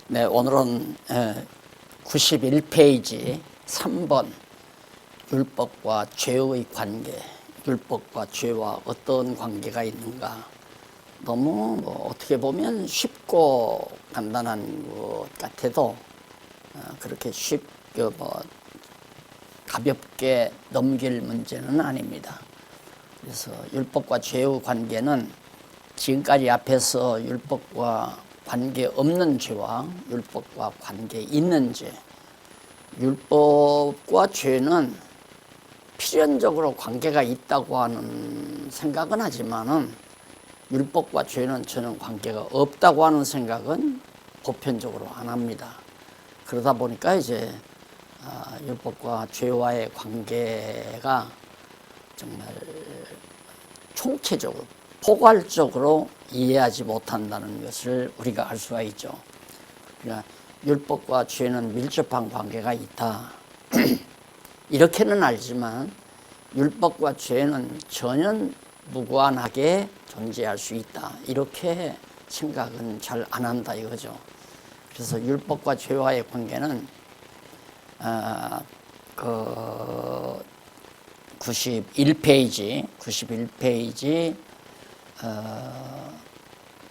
네, 오늘은 91페이지 3번 율법과 죄의 관계, 율법과 죄와 어떤 관계가 있는가. 너무 어떻게 보면 쉽고 간단한 것 같아도 그렇게 쉽게 가볍게 넘길 문제는 아닙니다. 그래서 율법과 죄의 관계는 지금까지 앞에서 율법과 관계 없는 죄와 율법과 관계 있는 죄, 율법과 죄는 필연적으로 관계가 있다고 하는 생각은 하지만은 율법과 죄는 저는 관계가 없다고 하는 생각은 보편적으로 안 합니다. 그러다 보니까 이제 율법과 죄와의 관계가 정말 총체적으로 포괄적으로 이해하지 못한다는 것을 우리가 알 수가 있죠. 그러니까 율법과 죄는 밀접한 관계가 있다. 이렇게는 알지만 율법과 죄는 전혀 무관하게 존재할 수 있다. 이렇게 생각은 잘 안 한다 이거죠. 그래서 율법과 죄와의 관계는 91페이지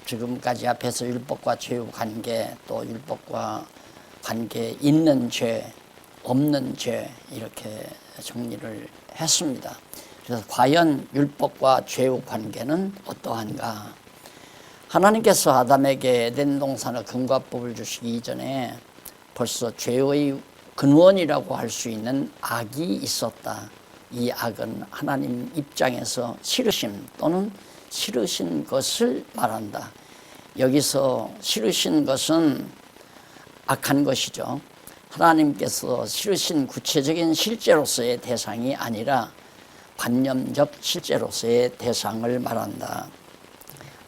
지금까지 앞에서 율법과 죄의 관계, 또 율법과 관계 있는 죄, 없는 죄 이렇게 정리를 했습니다. 그래서 과연 율법과 죄의 관계는 어떠한가? 하나님께서 아담에게 에덴 동산의 금과법을 주시기 이전에 벌써 죄의 근원이라고 할 수 있는 악이 있었다. 이 악은 하나님 입장에서 싫으심 또는 싫으신 것을 말한다. 여기서 싫으신 것은 악한 것이죠. 하나님께서 싫으신 구체적인 실제로서의 대상이 아니라 관념적 실제로서의 대상을 말한다.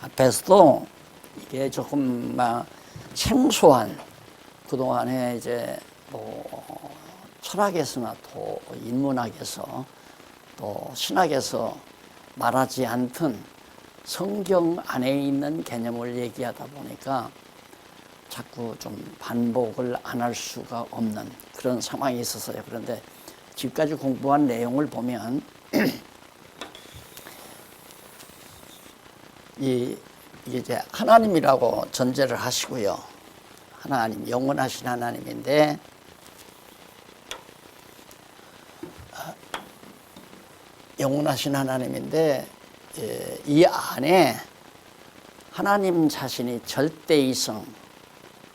앞에서도 이게 조금 생소한 그동안에 이제 철학에서나 또 인문학에서 또 신학에서 말하지 않던 성경 안에 있는 개념을 얘기하다 보니까 자꾸 좀 반복을 안 할 수가 없는 그런 상황이 있었어요. 그런데 지금까지 공부한 내용을 보면 이제 하나님이라고 전제를 하시고요. 하나님, 영원하신 하나님인데 이 안에 하나님 자신이 절대이성,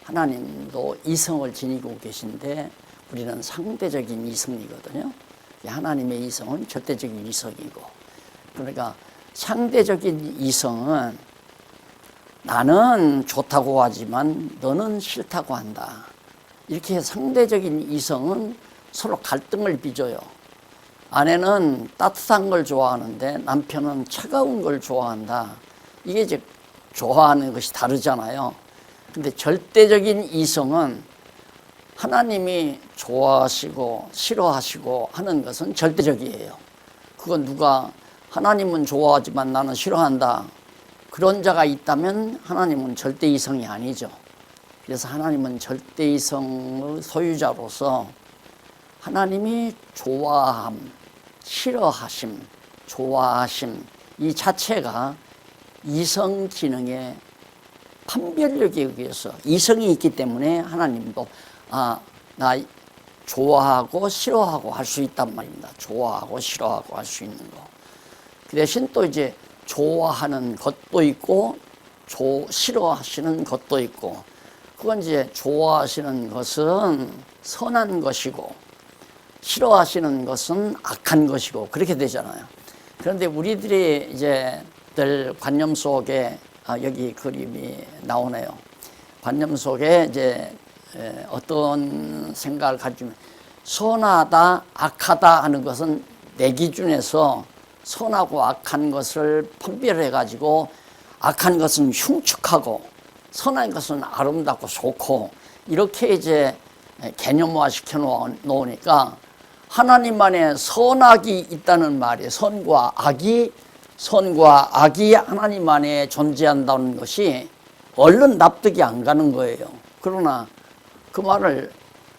하나님도 이성을 지니고 계신데 우리는 상대적인 이성이거든요. 하나님의 이성은 절대적인 이성이고, 그러니까 상대적인 이성은 나는 좋다고 하지만 너는 싫다고 한다. 이렇게 상대적인 이성은 서로 갈등을 빚어요. 아내는 따뜻한 걸 좋아하는데 남편은 차가운 걸 좋아한다. 이게 이제 좋아하는 것이 다르잖아요. 근데 절대적인 이성은 하나님이 좋아하시고 싫어하시고 하는 것은 절대적이에요. 그건 누가 하나님은 좋아하지만 나는 싫어한다. 그런 자가 있다면 하나님은 절대이성이 아니죠. 그래서 하나님은 절대이성의 소유자로서 하나님이 좋아함, 싫어하심, 좋아하심 이 자체가 이성 기능의 판별력에 의해서 이성이 있기 때문에 하나님도 나 좋아하고 싫어하고 할 수 있단 말입니다. 좋아하고 싫어하고 할 수 있는 거. 그 대신 또 이제 좋아하는 것도 있고 싫어하시는 것도 있고, 그건 이제 좋아하시는 것은 선한 것이고 싫어하시는 것은 악한 것이고 그렇게 되잖아요. 그런데 우리들이 이제 늘 관념 속에 여기 그림이 나오네요. 관념 속에 이제 어떤 생각을 가지면 선하다, 악하다 하는 것은 내 기준에서 선하고 악한 것을 판별해 가지고 악한 것은 흉측하고 선한 것은 아름답고 좋고 이렇게 이제 개념화 시켜 놓으니까 하나님 안에 선악이 있다는 말이에요. 선과 악이 하나님 안에 존재한다는 것이 얼른 납득이 안 가는 거예요. 그러나 그 말을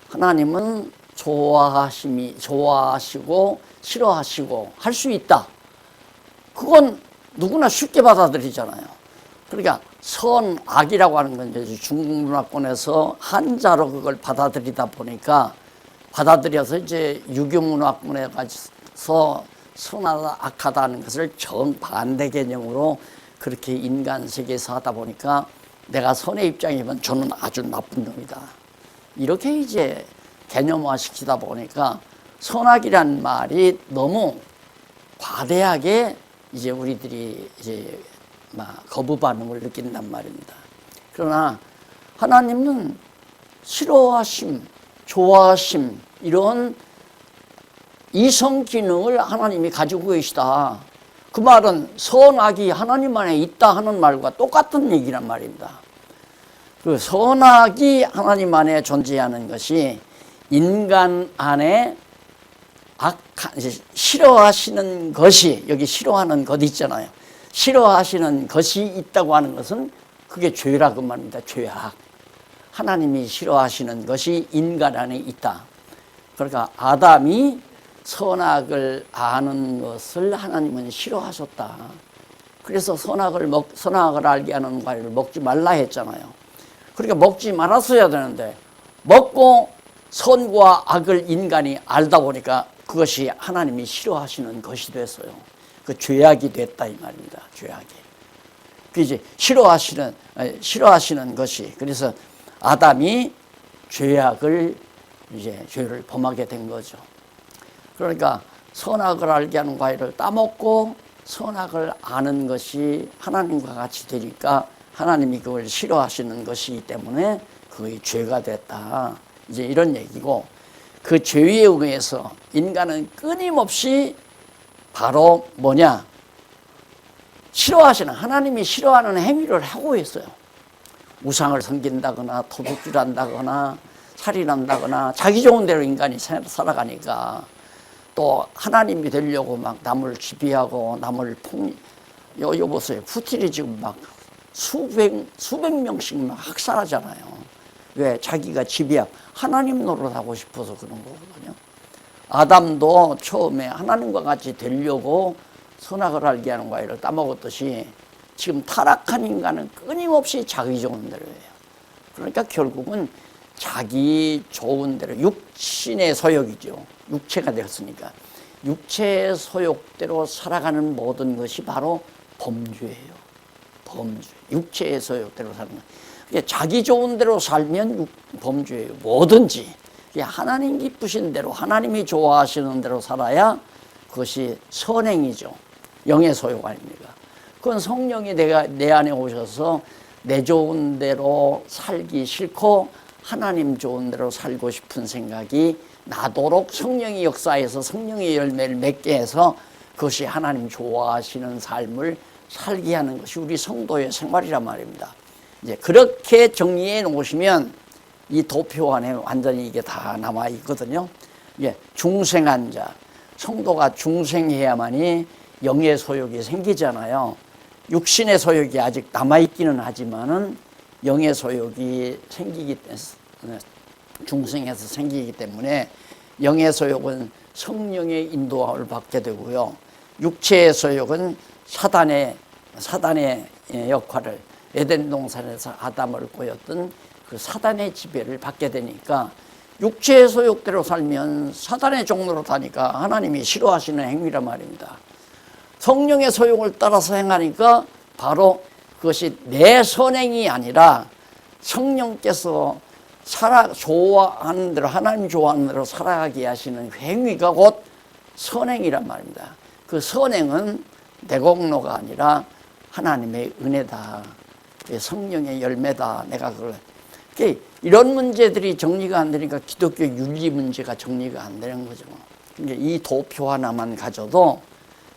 하나님은 좋아하시고 싫어하시고 할 수 있다. 그건 누구나 쉽게 받아들이잖아요. 그러니까 선악이라고 하는 건 이제 중국 문화권에서 한자로 그걸 받아들여서 이제 유교 문화권에 가서 선하다 악하다 하는 것을 정반대 개념으로 그렇게 인간 세계에서 하다 보니까 내가 선의 입장이면 저는 아주 나쁜 놈이다. 이렇게 이제 개념화 시키다 보니까 선악이란 말이 너무 과대하게 이제 우리들이 이제 막 거부 반응을 느낀단 말입니다. 그러나 하나님은 싫어하심, 좋아하심 이런 이성 기능을 하나님이 가지고 계시다. 그 말은 선악이 하나님 안에 있다 하는 말과 똑같은 얘기란 말입니다. 그 선악이 하나님 안에 존재하는 것이 인간 안에 싫어하시는 것이, 여기 싫어하는 것 있잖아요. 싫어하시는 것이 있다고 하는 것은 그게 죄라고 말입니다. 죄악. 하나님이 싫어하시는 것이 인간 안에 있다. 그러니까 아담이 선악을 아는 것을 하나님은 싫어하셨다. 그래서 선악을 알게 하는 과일을 먹지 말라 했잖아요. 그러니까 먹지 말았어야 되는데 먹고 선과 악을 인간이 알다 보니까 그것이 하나님이 싫어하시는 것이 됐어요. 그 죄악이 됐다 이 말입니다. 죄악이. 그 이제 싫어하시는 것이, 그래서 아담이 죄를 범하게 된 거죠. 그러니까 선악을 알게 하는 과일을 따먹고 선악을 아는 것이 하나님과 같이 되니까 하나님이 그걸 싫어하시는 것이기 때문에 그게 죄가 됐다. 이제 이런 얘기고, 그 죄에 의해서 인간은 끊임없이 바로 뭐냐? 하나님이 싫어하는 행위를 하고 있어요. 우상을 섬긴다거나 도둑질한다거나 살인한다거나 자기 좋은 대로 인간이 살아가니까 또 하나님이 되려고 막 남을 지배하고 남을 여기 보세요. 푸틴이 지금 막 수백 명씩 막 학살하잖아요. 왜? 자기가 지배하고 하나님 노릇하고 싶어서 그런 거거든요. 아담도 처음에 하나님과 같이 되려고 선악을 알게 하는 과일을 따먹었듯이 지금 타락한 인간은 끊임없이 자기 좋은 대로 해요. 그러니까 결국은 자기 좋은 대로, 육신의 소욕이죠. 육체가 되었으니까 육체의 소욕대로 살아가는 모든 것이 바로 범죄예요. 범죄. 육체의 소욕대로 사는 거. 그러니까 자기 좋은 대로 살면 범죄예요. 뭐든지 하나님 기쁘신 대로, 하나님이 좋아하시는 대로 살아야 그것이 선행이죠. 영의 소욕 아닙니까? 그건 성령이 내 안에 오셔서 내 좋은 대로 살기 싫고 하나님 좋은 대로 살고 싶은 생각이 나도록 성령이 역사해서 성령의 열매를 맺게 해서 그것이 하나님 좋아하시는 삶을 살게 하는 것이 우리 성도의 생활이란 말입니다. 이제 그렇게 정리해 놓으시면 이 도표 안에 완전히 이게 다 남아 있거든요. 이게 중생한 자, 성도가 중생해야만이 영의 소욕이 생기잖아요. 육신의 소욕이 아직 남아 있기는 하지만은 영의 소욕이 생기기 때문에, 중생에서 생기기 때문에 영의 소욕은 성령의 인도함을 받게 되고요. 육체의 소욕은 사단의 역할을, 에덴 동산에서 아담을 꼬였던 그 사단의 지배를 받게 되니까 육체의 소욕대로 살면 사단의 종로로 타니까 하나님이 싫어하시는 행위란 말입니다. 성령의 소욕을 따라서 행하니까 바로 그것이 내 선행이 아니라 성령께서 좋아하는 대로, 하나님 좋아하는 대로 살아가게 하시는 행위가 곧 선행이란 말입니다. 그 선행은 내 공로가 아니라 하나님의 은혜다. 성령의 열매다. 내가 그걸. 이런 문제들이 정리가 안 되니까 기독교 윤리 문제가 정리가 안 되는 거죠. 이 도표 하나만 가져도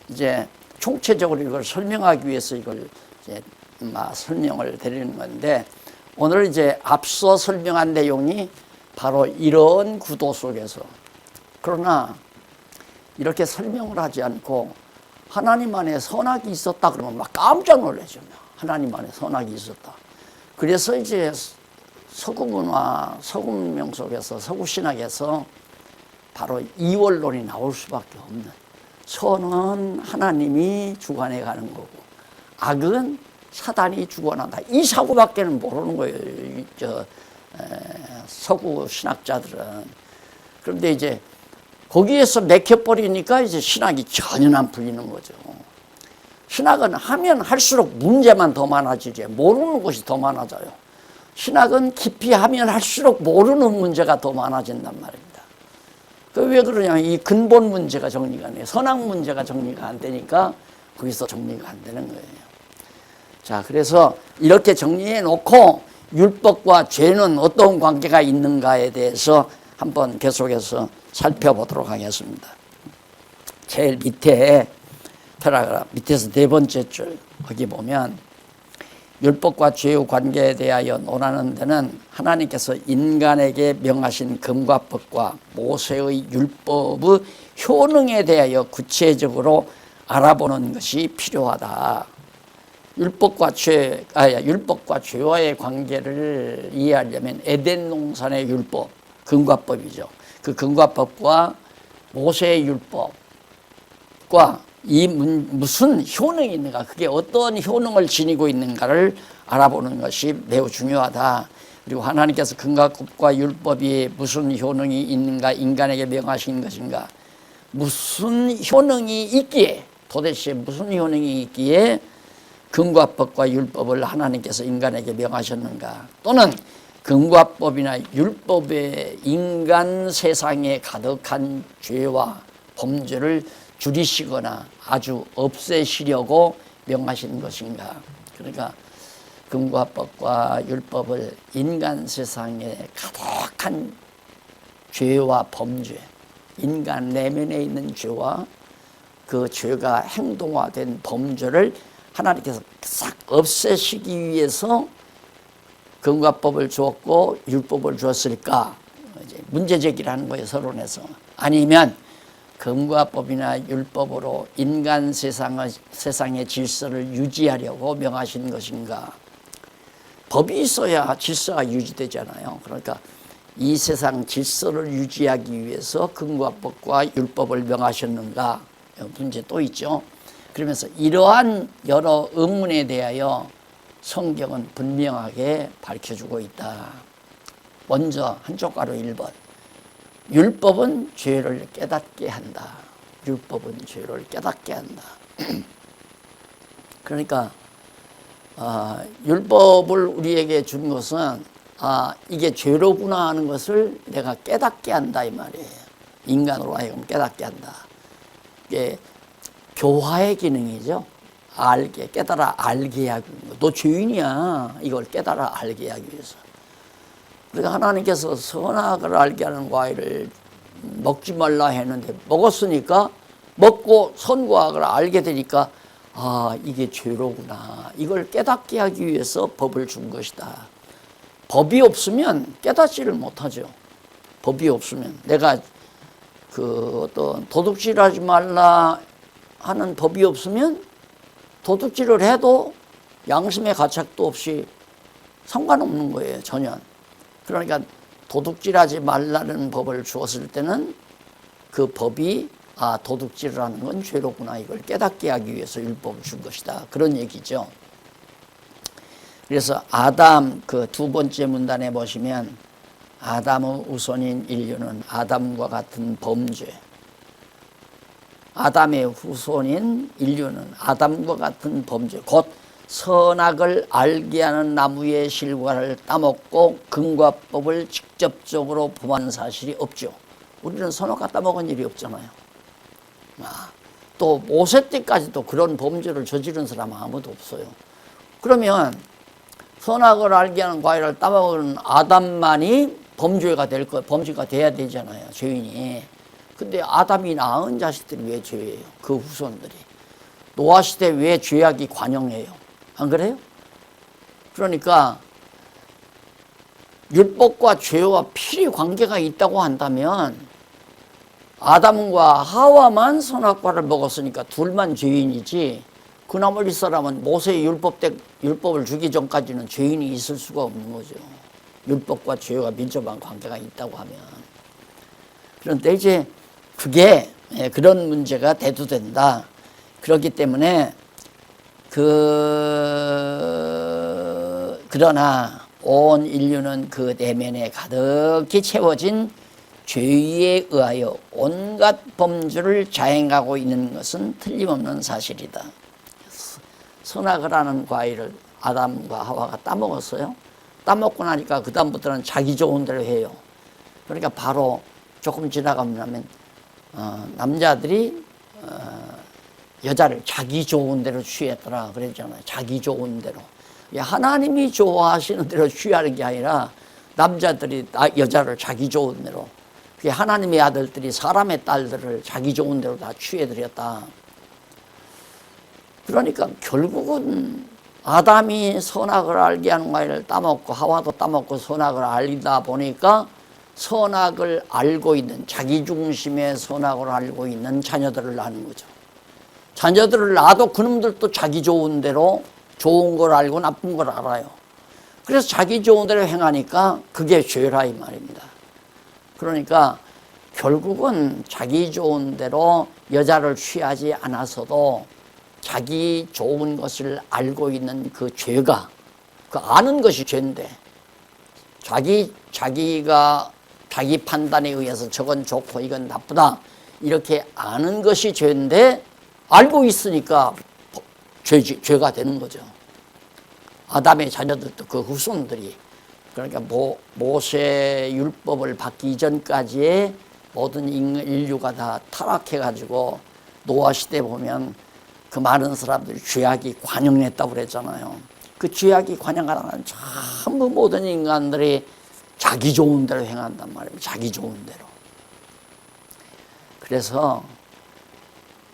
이제 총체적으로 이걸 설명하기 위해서 이걸 이제 설명을 드리는 건데, 오늘 이제 앞서 설명한 내용이 바로 이런 구도 속에서, 그러나 이렇게 설명을 하지 않고 하나님 안에 선악이 있었다 그러면 막 깜짝 놀라죠. 하나님 안에 선악이 있었다. 그래서 이제 서구 문화, 서구 문명 속에서, 서구 신학에서 바로 이원론이 나올 수밖에 없는, 선은 하나님이 주관해 가는 거고 악은 사단이 주관한다, 이 사고밖에는 모르는 거예요, 서구 신학자들은. 그런데 이제 거기에서 맥혀버리니까 이제 신학이 전혀 안 풀리는 거죠. 신학은 하면 할수록 문제만 더 많아지지, 모르는 것이 더 많아져요. 신학은 깊이 하면 할수록 모르는 문제가 더 많아진단 말입니다. 왜 그러냐면 이 근본 문제가 정리가 안 돼요. 선악 문제가 정리가 안 되니까 거기서 정리가 안 되는 거예요. 자, 그래서 이렇게 정리해 놓고 율법과 죄는 어떤 관계가 있는가에 대해서 한번 계속해서 살펴보도록 하겠습니다. 제일 밑에 패라그라프 밑에서 네 번째 줄, 거기 보면 율법과 죄의 관계에 대하여 논하는 데는 하나님께서 인간에게 명하신 금과 법과 모세의 율법의 효능에 대하여 구체적으로 알아보는 것이 필요하다. 율법과 죄와의 관계를 이해하려면 에덴 동산의 율법, 금과법이죠. 그 금과법과 모세의 율법과 이 무슨 효능이 있는가, 그게 어떤 효능을 지니고 있는가를 알아보는 것이 매우 중요하다. 그리고 하나님께서 금과법과 율법이 무슨 효능이 있는가, 인간에게 명하신 것인가, 무슨 효능이 있기에, 도대체 무슨 효능이 있기에 금과법과 율법을 하나님께서 인간에게 명하셨는가, 또는 금과법이나 율법의 인간 세상에 가득한 죄와 범죄를 줄이시거나 아주 없애시려고 명하신 것인가. 그러니까 금과법과 율법을 인간 세상에 가득한 죄와 범죄, 인간 내면에 있는 죄와 그 죄가 행동화된 범죄를 하나님께서 싹 없애시기 위해서 금과법을 주었고 율법을 주었을까, 이제 문제 제기를 하는 거예요, 서론에서. 아니면 금과법이나 율법으로 인간 세상의 질서를 유지하려고 명하신 것인가. 법이 있어야 질서가 유지되잖아요. 그러니까 이 세상 질서를 유지하기 위해서 금과법과 율법을 명하셨는가, 문제 또 있죠. 그러면서 이러한 여러 의문에 대하여 성경은 분명하게 밝혀주고 있다. 먼저 한쪽 가로 1번, 율법은 죄를 깨닫게 한다. 율법은 죄를 깨닫게 한다. 그러니까 율법을 우리에게 준 것은 이게 죄로구나 하는 것을 내가 깨닫게 한다, 이 말이에요. 인간으로 하여금 깨닫게 한다. 이게 교화의 기능이죠. 알게, 깨달아 알게 하기 위해서. 너 죄인이야, 이걸 깨달아 알게 하기 위해서. 그러니까 하나님께서 선악을 알게 하는 과일을 먹지 말라 했는데 먹었으니까, 먹고 선과 악을 알게 되니까 이게 죄로구나, 이걸 깨닫게 하기 위해서 법을 준 것이다. 법이 없으면 깨닫지를 못하죠. 법이 없으면, 내가 그 어떤 도둑질하지 말라 하는 법이 없으면 도둑질을 해도 양심의 가책도 없이 상관없는 거예요, 전혀. 그러니까 도둑질하지 말라는 법을 주었을 때는 그 법이 도둑질을 하는 건 죄로구나, 이걸 깨닫게 하기 위해서 율법을 준 것이다, 그런 얘기죠. 그래서 아담 그 두 번째 문단에 보시면 아담의 후손인 인류는 아담과 같은 범죄, 아담의 후손인 인류는 아담과 같은 범죄, 곧 선악을 알게 하는 나무의 실과를 따먹고 금과법을 직접적으로 범한 사실이 없죠. 우리는 선악과 따먹은 일이 없잖아요. 또 모세 때까지도 그런 범죄를 저지른 사람은 아무도 없어요. 그러면 선악을 알게 하는 과일을 따먹은 아담만이 범죄가 돼야 되잖아요, 죄인이. 근데 아담이 낳은 자식들이 왜 죄예요? 그 후손들이. 노아 시대 왜 죄악이 관영해요? 안 그래요? 그러니까 율법과 죄와 필히 관계가 있다고 한다면 아담과 하와만 선악과를 먹었으니까 둘만 죄인이지, 그 나머지 사람은 모세의 율법을 주기 전까지는 죄인이 있을 수가 없는 거죠. 율법과 죄가 밀접한 관계가 있다고 하면. 그런데 이제 그게 그런 문제가 대두된다. 그렇기 때문에 그러나 온 인류는 그 내면에 가득히 채워진 죄에 의하여 온갖 범죄를 자행하고 있는 것은 틀림없는 사실이다. 선악을 하는 과일을 아담과 하와가 따먹었어요. 따먹고 나니까 그 다음부터는 자기 좋은 대로 해요. 그러니까 바로 조금 지나가면 남자들이 여자를 자기 좋은 대로 취했더라 그랬잖아요. 자기 좋은 대로. 하나님이 좋아하시는 대로 취하는 게 아니라 남자들이 여자를 자기 좋은 대로. 그게 하나님의 아들들이 사람의 딸들을 자기 좋은 대로 다 취해드렸다. 그러니까 결국은 아담이 선악을 알게 하는 과일을 따먹고 하와도 따먹고 선악을 알리다 보니까 선악을 알고 있는 자기 중심의 선악을 알고 있는 자녀들을 낳는 거죠. 자녀들을 낳아도 그놈들도 자기 좋은 대로 좋은 걸 알고 나쁜 걸 알아요. 그래서 자기 좋은 대로 행하니까 그게 죄라 이 말입니다. 그러니까 결국은 자기 좋은 대로 여자를 취하지 않아서도 자기 좋은 것을 알고 있는 그 죄가, 그 아는 것이 죄인데 자기가 자기 판단에 의해서 저건 좋고 이건 나쁘다 이렇게 아는 것이 죄인데 알고 있으니까 죄가 되는 거죠. 아담의 자녀들도 그 후손들이, 그러니까 모세 율법을 받기 이전까지의 모든 인류가 다 타락해가지고 노아 시대 보면 그 많은 사람들이 죄악이 관영했다고 그랬잖아요. 그 죄악이 관영하는 전부 모든 인간들이 자기 좋은 대로 행한단 말이에요. 자기 좋은 대로. 그래서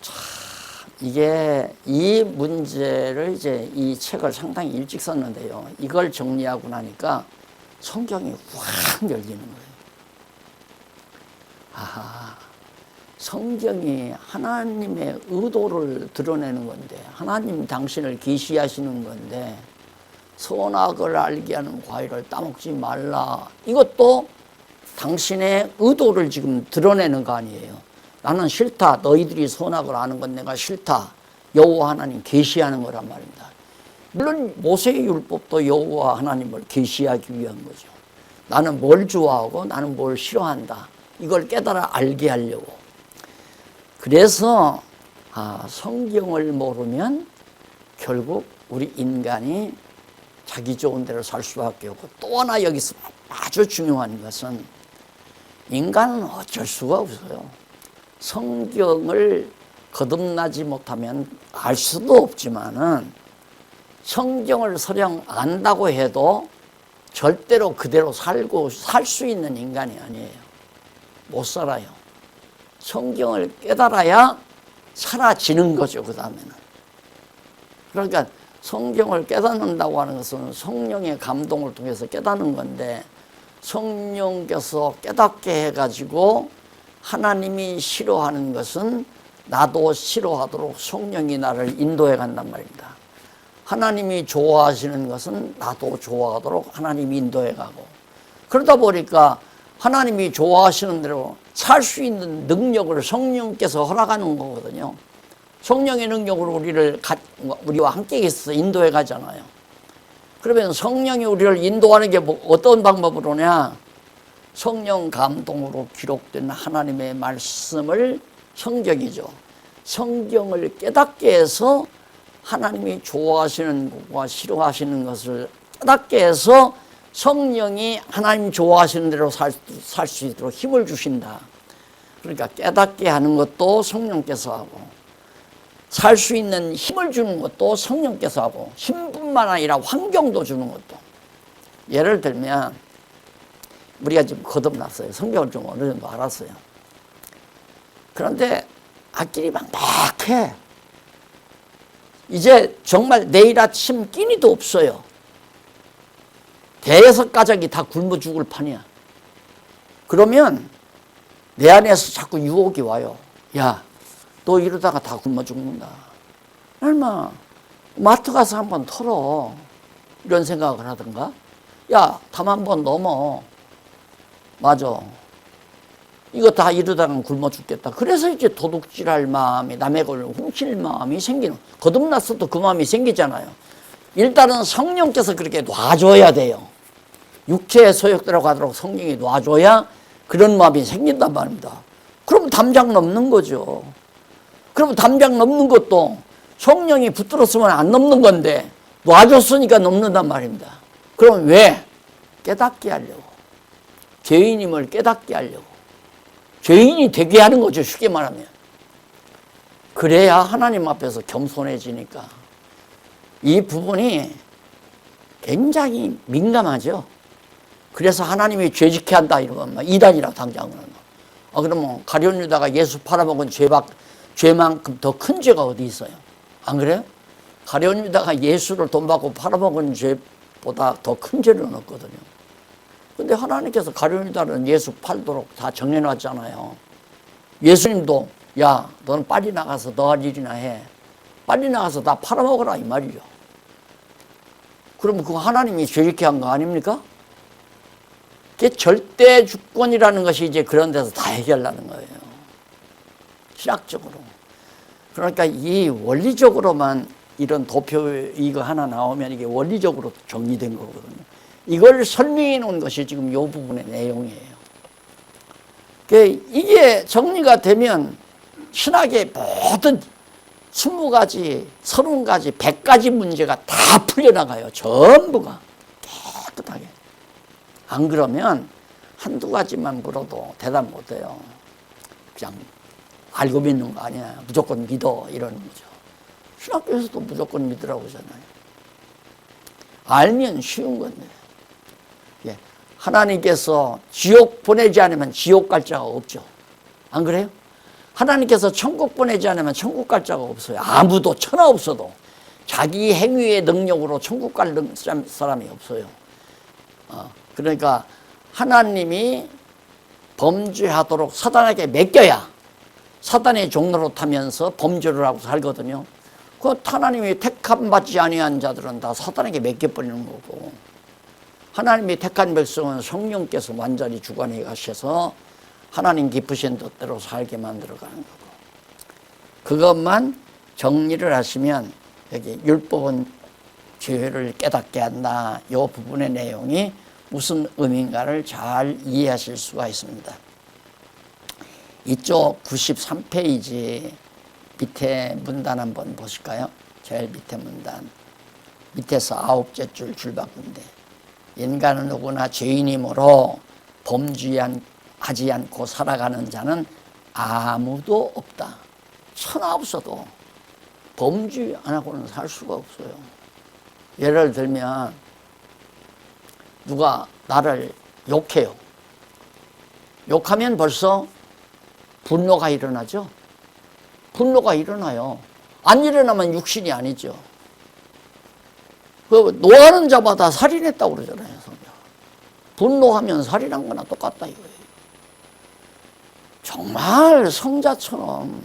참 이게 이 문제를 이제 이 책을 상당히 일찍 썼는데요. 이걸 정리하고 나니까 성경이 확 열리는 거예요. 아하, 성경이 하나님의 의도를 드러내는 건데, 하나님 당신을 계시하시는 건데 선악을 알게 하는 과일을 따먹지 말라. 이것도 당신의 의도를 지금 드러내는 거 아니에요. 나는 싫다. 너희들이 선악을 아는 건 내가 싫다. 여호와 하나님 계시하는 거란 말입니다. 물론 모세의 율법도 여호와 하나님을 계시하기 위한 거죠. 나는 뭘 좋아하고 나는 뭘 싫어한다. 이걸 깨달아 알게 하려고. 그래서 성경을 모르면 결국 우리 인간이 자기 좋은 대로 살 수밖에 없고, 또 하나 여기서 아주 중요한 것은 인간은 어쩔 수가 없어요. 성경을 거듭나지 못하면 알 수도 없지만은 성경을 설령 안다고 해도 절대로 그대로 살 수 있는 인간이 아니에요. 못 살아요. 성경을 깨달아야 사라지는 거죠, 그 다음에는. 그러니까 성경을 깨닫는다고 하는 것은 성령의 감동을 통해서 깨닫는 건데, 성령께서 깨닫게 해가지고 하나님이 싫어하는 것은 나도 싫어하도록 성령이 나를 인도해 간단 말입니다. 하나님이 좋아하시는 것은 나도 좋아하도록 하나님이 인도해 가고, 그러다 보니까 하나님이 좋아하시는 대로 살 수 있는 능력을 성령께서 허락하는 거거든요. 성령의 능력으로 우리와 함께 있어서 인도해 가잖아요. 그러면 성령이 우리를 인도하는 게 어떤 방법으로냐? 성령 감동으로 기록된 하나님의 말씀을, 성경이죠. 성경을 깨닫게 해서 하나님이 좋아하시는 것과 싫어하시는 것을 깨닫게 해서 성령이 하나님 좋아하시는 대로 살 수 있도록 힘을 주신다. 그러니까 깨닫게 하는 것도 성령께서 하고, 살 수 있는 힘을 주는 것도 성령께서 하고, 힘뿐만 아니라 환경도 주는 것도. 예를 들면 우리가 지금 거듭났어요. 성경을 좀 어느 정도 알았어요. 그런데 앞길이 막막해. 이제 정말 내일 아침 끼니도 없어요. 대여섯 가족이 다 굶어 죽을 판이야. 그러면 내 안에서 자꾸 유혹이 와요. 야, 너 이러다가 다 굶어 죽는다. 얼마 마트 가서 한번 털어. 이런 생각을 하든가, 야, 담 한 번 넘어. 맞아. 이거 다 이러다가 굶어 죽겠다. 그래서 이제 도둑질할 마음이, 남의 걸 훔칠 마음이 생기는, 거듭났어도 그 마음이 생기잖아요. 일단은 성령께서 그렇게 놔줘야 돼요. 육체의 소욕대로 가도록 성령이 놔줘야 그런 마음이 생긴단 말입니다. 그럼 담장 넘는 거죠. 그럼 담장 넘는 것도 성령이 붙들었으면 안 넘는 건데 놔줬으니까 넘는단 말입니다. 그럼 왜? 깨닫게 하려고. 죄인임을 깨닫게 하려고. 죄인이 되게 하는 거죠, 쉽게 말하면. 그래야 하나님 앞에서 겸손해지니까. 이 부분이 굉장히 민감하죠. 그래서 하나님이 죄짓게 한다 이러면 막 이단이라 당장은. 그러면 가룟 유다가 예수 팔아먹은 죄만큼 더 큰 죄가 어디 있어요? 안 그래요? 가룟 유다가 예수를 돈 받고 팔아먹은 죄보다 더 큰 죄는 없거든요. 근데 하나님께서 가룟 유다는 예수 팔도록 다 정해놨잖아요. 예수님도 야, 너는 빨리 나가서 너 할 일이나 해. 빨리 나가서 다 팔아먹어라 이 말이죠. 그러면 그거 하나님이 죄짓게 한 거 아닙니까? 그게 절대 주권이라는 것이 이제 그런 데서 다 해결나는 거예요. 신학적으로. 그러니까 이 원리적으로만 이런 도표 이거 하나 나오면 이게 원리적으로 정리된 거거든요. 이걸 설명해 놓은 것이 지금 이 부분의 내용이에요. 이게 정리가 되면 신학의 모든 20가지, 30가지, 100가지 문제가 다 풀려나가요. 전부가 깨끗하게. 안 그러면 한두 가지만 물어도 대답 못해요. 그냥 알고 믿는 거 아니야. 무조건 믿어 이러는 거죠. 신학교에서도 무조건 믿으라고 하잖아요. 알면 쉬운 건데. 하나님께서 지옥 보내지 않으면 지옥 갈 자가 없죠. 안 그래요? 하나님께서 천국 보내지 않으면 천국 갈 자가 없어요. 아무도 천하 없어도 자기 행위의 능력으로 천국 갈 사람이 없어요. 그러니까 하나님이 범죄하도록 사단에게 맡겨야 사단의 종로로 타면서 범죄를 하고 살거든요. 그 하나님이 택함 받지 아니한 자들은 다 사단에게 맡겨버리는 거고, 하나님이 택한 백성은 성령께서 완전히 주관해 가셔서 하나님 기쁘신 뜻대로 살게 만들어가는 거고, 그것만 정리를 하시면 여기 율법은 죄를 깨닫게 한다, 이 부분의 내용이 무슨 의미인가를 잘 이해하실 수가 있습니다. 이쪽 93페이지 밑에 문단 한번 보실까요? 제일 밑에 문단, 밑에서 9째 줄 바꾼데, 인간은 누구나 죄인이므로 범죄하지 않고 살아가는 자는 아무도 없다. 천하 없어도 범죄 안 하고는 살 수가 없어요. 예를 들면 누가 나를 욕해요. 욕하면 벌써 분노가 일어나죠. 분노가 일어나요. 안 일어나면 육신이 아니죠. 그 노하는 자마다 살인했다고 그러잖아요, 성경. 분노하면 살인한 거나 똑같다 이거예요. 정말 성자처럼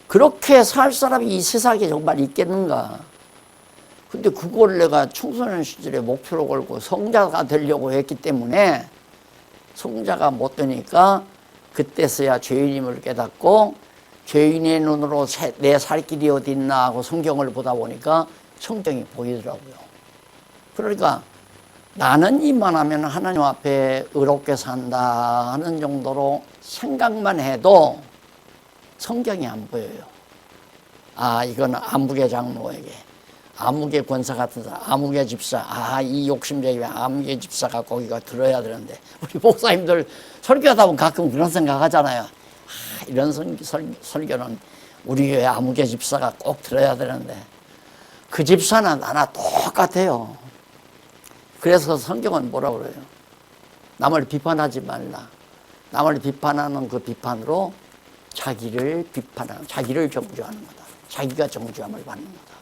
그렇게 살 사람이 이 세상에 정말 있겠는가? 근데 그걸 내가 청소년 시절에 목표로 걸고 성자가 되려고 했기 때문에 성자가 못 되니까 그때서야 죄인임을 깨닫고, 죄인의 눈으로 내 살 길이 어디 있나 하고 성경을 보다 보니까 성경이 보이더라고요. 그러니까 나는 이만하면 하나님 앞에 의롭게 산다 하는 정도로 생각만 해도 성경이 안 보여요. 이건 아무개 장로에게, 아무개 권사 같은 사람, 아무개 집사, 이 욕심쟁이면 아무개 집사가 거기가 들어야 되는데, 우리 목사님들 설교하다 보면 가끔 그런 생각 하잖아요. 이런 설교는 우리 교회 아무개 집사가 꼭 들어야 되는데, 그 집사는 나나 똑같아요. 그래서 성경은 뭐라고 그래요? 남을 비판하지 말라. 남을 비판하는 그 비판으로 자기를 정죄하는 거다. 자기가 정죄함을 받는 거다.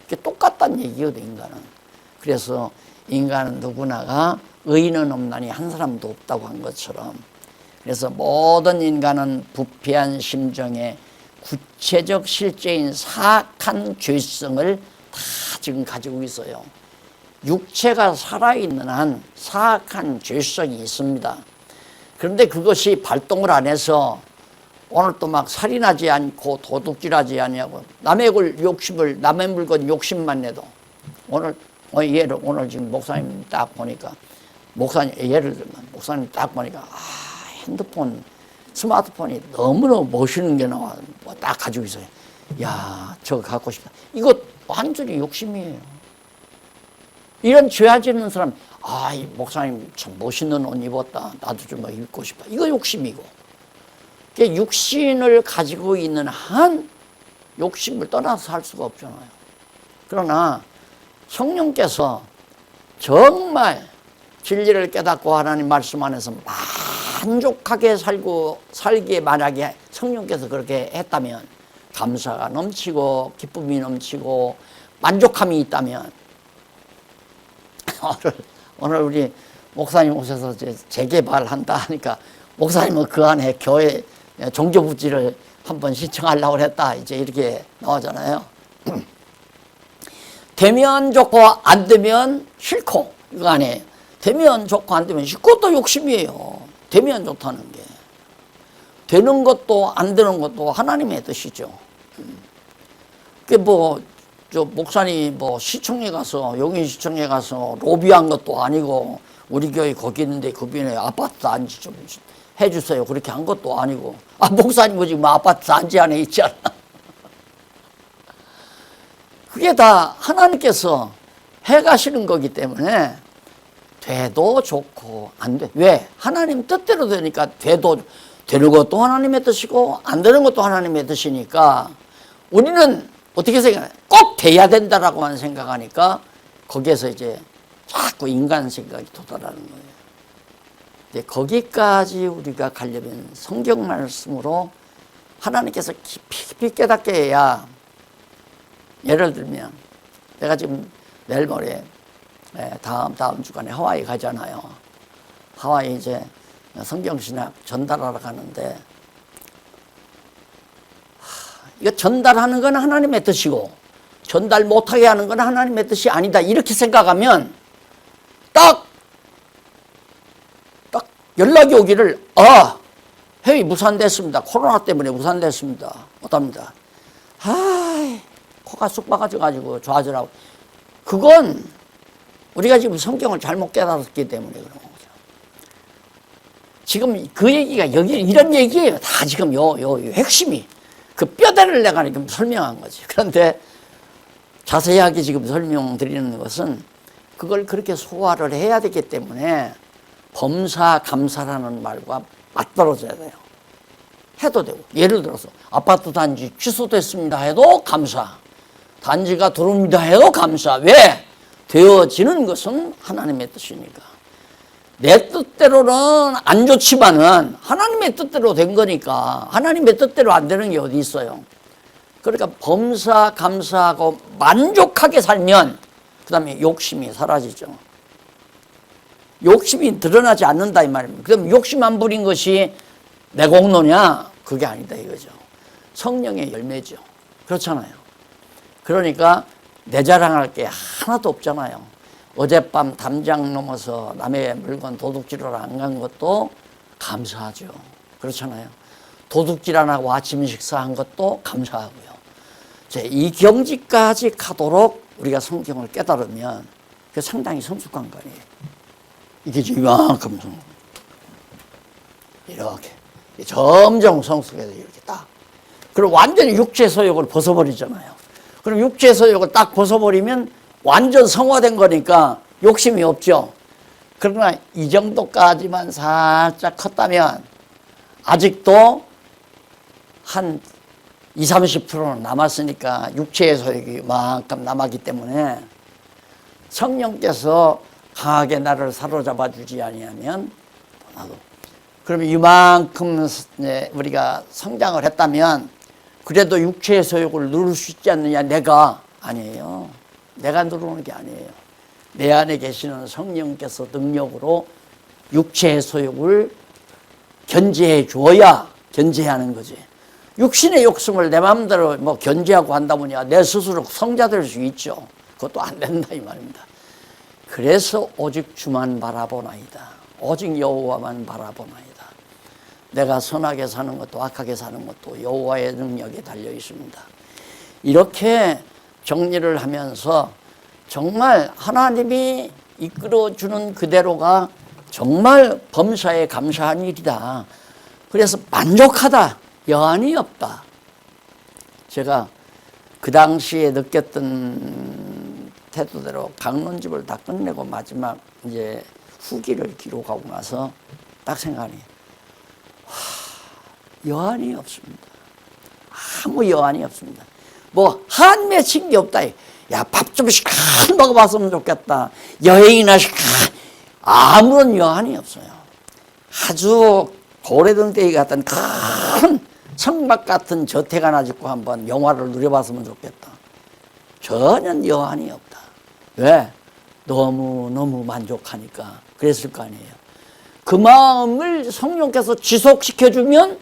이게 똑같다는 얘기거든, 인간은. 그래서 인간은 누구나가 의인은 없나니 한 사람도 없다고 한 것처럼, 그래서 모든 인간은 부패한 심정에 구체적 실제인 사악한 죄성을 다 지금 가지고 있어요. 육체가 살아있는 한 사악한 죄성이 있습니다. 그런데 그것이 발동을 안 해서 오늘 또 막 살인하지 않고 도둑질하지 아니하고 남의 욕심을 남의 물건 욕심만 내도 오늘 지금 목사님 딱 보니까 예를 들면 목사님 딱 보니까 핸드폰 스마트폰이 너무너무 멋있는 게 나와 딱 가지고 있어요. 야, 저거 갖고 싶다. 이거 완전히 욕심이에요. 이런 죄 지는 사람, 이 목사님 참 멋있는 옷 입었다. 나도 좀 입고 싶다. 이거 욕심이고. 육신을 가지고 있는 한 욕심을 떠나서 살 수가 없잖아요. 그러나 성령께서 정말 진리를 깨닫고 하나님 말씀 안에서 만족하게 살기에 만약에 성령께서 그렇게 했다면 감사가 넘치고 기쁨이 넘치고 만족함이 있다면 오늘 우리 목사님 오셔서 이제 재개발한다 하니까 목사님은 그 안에 교회 종교부지를 한번 신청하려고 했다. 이제 이렇게 나오잖아요. 되면 좋고 안 되면 싫고 이거 아니에요. 되면 좋고 안 되면 싫고 그것도 욕심이에요. 되면 좋다는 게. 되는 것도 안 되는 것도 하나님의 뜻이죠. 그게 목사님 시청에 가서, 용인시청에 가서 로비한 것도 아니고, 우리 교회 거기 있는데 그 비에 아파트 단지 좀 해주세요. 그렇게 한 것도 아니고. 목사님 지금 아파트 단지 안에 있잖아. 그게 다 하나님께서 해가시는 거기 때문에 돼도 좋고 안 돼. 왜? 하나님 뜻대로 되니까 돼도 되는 것도 하나님의 뜻이고 안 되는 것도 하나님의 뜻이니까 우리는 어떻게 생각해? 꼭 돼야 된다라고만 생각하니까 거기에서 이제 자꾸 인간 생각이 도달하는 거예요. 근데 거기까지 우리가 가려면 성경 말씀으로 하나님께서 깊이 깨닫게 해야. 예를 들면 내가 지금 내일 모레 다음 주간에 하와이 가잖아요. 하와이 이제 성경신학 전달하러 가는데 이거 전달하는 건 하나님의 뜻이고 전달 못하게 하는 건 하나님의 뜻이 아니다. 이렇게 생각하면 딱 연락이 오기를 회의 무산됐습니다. 코로나 때문에 무산됐습니다. 못합니다. 코가 쑥 박아져가지고 좌절하고. 그건 우리가 지금 성경을 잘못 깨달았기 때문에 그런 거죠. 지금 그 얘기가 여기 이런 얘기예요. 다 지금 요 핵심이. 그 뼈대를 내가 지금 설명한 거지. 그런데 자세하게 지금 설명드리는 것은 그걸 그렇게 소화를 해야 되기 때문에 범사 감사라는 말과 맞떨어져야 돼요. 해도 되고. 예를 들어서 아파트 단지 취소됐습니다 해도 감사. 단지가 들어옵니다 해도 감사. 왜? 되어지는 것은 하나님의 뜻이니까. 내 뜻대로는 안 좋지만은 하나님의 뜻대로 된 거니까 하나님의 뜻대로 안 되는 게 어디 있어요. 그러니까 범사 감사하고 만족하게 살면 그 다음에 욕심이 사라지죠. 욕심이 드러나지 않는다 이 말입니다. 그럼 욕심 안 부린 것이 내 공로냐? 그게 아니다 이거죠. 성령의 열매죠. 그렇잖아요. 그러니까 내 자랑할 게 하나도 없잖아요. 어젯밤 담장 넘어서 남의 물건 도둑질하러 안 간 것도 감사하죠. 그렇잖아요. 도둑질 안 하고 아침 식사한 것도 감사하고요. 이 경지까지 가도록 우리가 성경을 깨달으면 그 상당히 성숙한 거예요. 이게 이만큼 이렇게 점점 성숙해서 이렇게 딱. 그럼 완전히 육체 소욕을 벗어버리잖아요. 그럼 육체 소욕을 딱 벗어버리면 완전 성화된 거니까 욕심이 없죠. 그러나 이 정도까지만 살짝 컸다면 아직도 한 20, 30%는 남았으니까 육체의 소욕이 이만큼 남았기 때문에 성령께서 강하게 나를 사로잡아 주지 아니하면 나도. 그러면 이만큼 우리가 성장을 했다면 그래도 육체의 소욕을 누를 수 있지 않느냐. 내가 아니에요. 내가 누르는 게 아니에요. 내 안에 계시는 성령께서 능력으로 육체의 소욕을 견제해 줘야 견제하는 거지. 육신의 욕심을 내 마음대로 견제하고 한다 보니 내 스스로 성자 될 수 있죠. 그것도 안 된다 이 말입니다. 그래서 오직 주만 바라보나이다. 오직 여호와만 바라보나이다. 내가 선하게 사는 것도 악하게 사는 것도 여호와의 능력에 달려 있습니다. 이렇게 정리를 하면서 정말 하나님이 이끌어주는 그대로가 정말 범사에 감사한 일이다. 그래서 만족하다. 여한이 없다. 제가 그 당시에 느꼈던 태도대로 강론집을 다 끝내고 마지막 이제 후기를 기록하고 나서 딱 생각하니 여한이 없습니다. 아무 여한이 없습니다. 뭐 한 맺힌 게 없다. 야, 밥 좀 시간 먹어봤으면 좋겠다. 여행이나 시간 아무런 여한이 없어요. 아주 고래등 떼기 같은 큰 성막 같은 저택 하나 짓고 한번 영화를 누려봤으면 좋겠다. 전혀 여한이 없다. 왜? 너무너무 만족하니까 그랬을 거 아니에요. 그 마음을 성령께서 지속시켜주면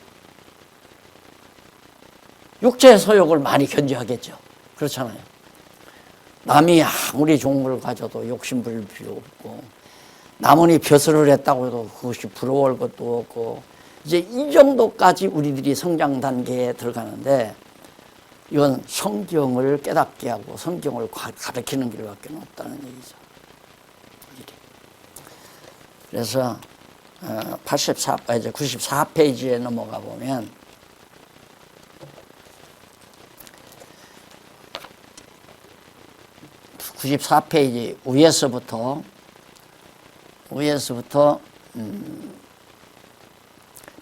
육체의 소욕을 많이 견제하겠죠. 그렇잖아요. 남이 아무리 좋은 걸 가져도 욕심 부릴 필요 없고, 남은이 벼슬을 했다고 해도 그것이 부러울 것도 없고, 이제 이 정도까지 우리들이 성장 단계에 들어가는데, 이건 성경을 깨닫게 하고 성경을 가르치는 길밖에 없다는 얘기죠. 그래서 94페이지에 넘어가 보면 (94페이지) 위에서부터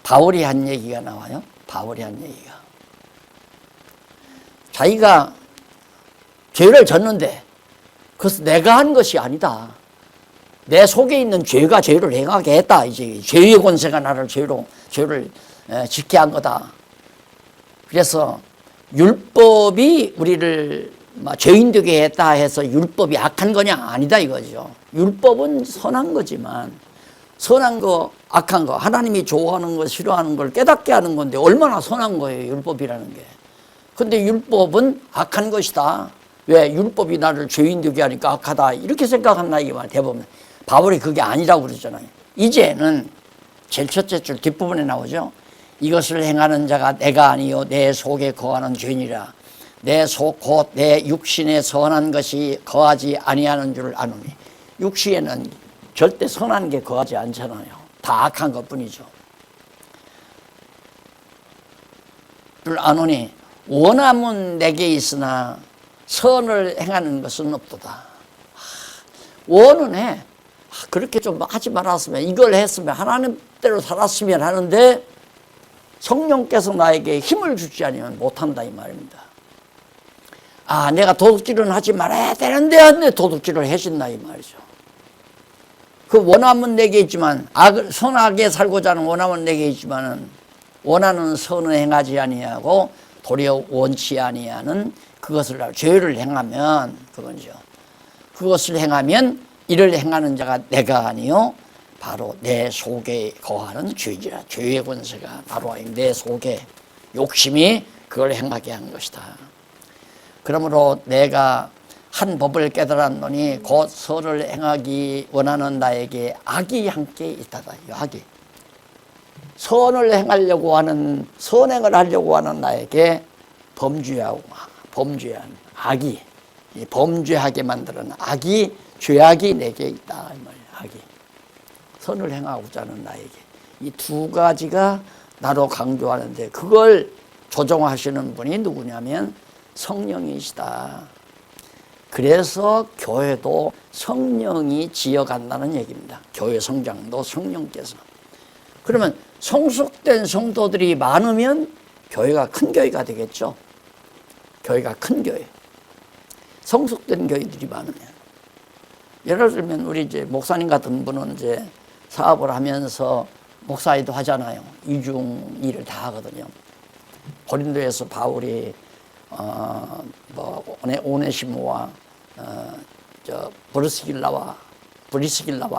바울이 한 얘기가 나와요. 바울이 한 얘기가 자기가 죄를 졌는데 그것은 내가 한 것이 아니다. 내 속에 있는 죄가 죄를 행하게 했다. 이제 죄의 권세가 나를 죄를 짓게 한 거다. 그래서 율법이 우리를 죄인 되게 했다 해서 율법이 악한 거냐? 아니다 이거죠. 율법은 선한 거지만 선한 거, 악한 거, 하나님이 좋아하는 거, 싫어하는 걸 깨닫게 하는 건데 얼마나 선한 거예요, 율법이라는 게. 근데 율법은 악한 것이다. 왜? 율법이 나를 죄인 되게 하니까 악하다. 이렇게 생각한다 이게 대부분. 바울이 그게 아니라고 그러잖아요. 이제는 제일 첫째 줄 뒷부분에 나오죠. 이것을 행하는 자가 내가 아니요 내 속에 거하는 죄니라. 내 속 곧 내 육신에 선한 것이 거하지 아니하는 줄 아노니. 육신에는 절대 선한 게 거하지 않잖아요. 다 악한 것뿐이죠. 줄 아노니 원함은 내게 있으나 선을 행하는 것은 없도다. 원은 해. 그렇게 좀 하지 말았으면, 이걸 했으면, 하나님대로 살았으면 하는데 성령께서 나에게 힘을 주지 않으면 못한다 이 말입니다. 아, 내가 도둑질은 하지 말아야 되는데 내 도둑질을 해준다 이 말이죠. 그 원함은 내게 있지만, 선하게 살고자 하는 원함은 내게 있지만은 원하는 선을 행하지 아니하고 도리어 원치 아니하는 그것을 죄를 행하면 그건죠. 그것을 행하면 이를 행하는 자가 내가 아니요 바로 내 속에 거하는 죄지라. 죄의 권세가 바로 내 속에 욕심이 그걸 행하게 한 것이다. 그러므로 내가 한 법을 깨달았노니 곧 선을 행하기 원하는 나에게 악이 함께 있다다. 악이. 선을 행하려고 하는, 선행을 하려고 하는 나에게 범죄한 악이, 범죄하게 만드는 악이, 죄악이 내게 있다 이 말이야. 악이. 선을 행하고자 하는 나에게. 이 두 가지가 나로 강조하는데 그걸 조정하시는 분이 누구냐면 성령이시다. 그래서 교회도 성령이 지어간다는 얘기입니다. 교회 성장도 성령께서. 그러면 성숙된 성도들이 많으면 교회가 큰 교회가 되겠죠. 교회가 큰 교회. 성숙된 교회들이 많으면. 예를 들면 우리 이제 목사님 같은 분은 이제 사업을 하면서 목사일도 하잖아요. 이중 일을 다 하거든요. 고린도에서 바울이 오네시모와 브리스길라와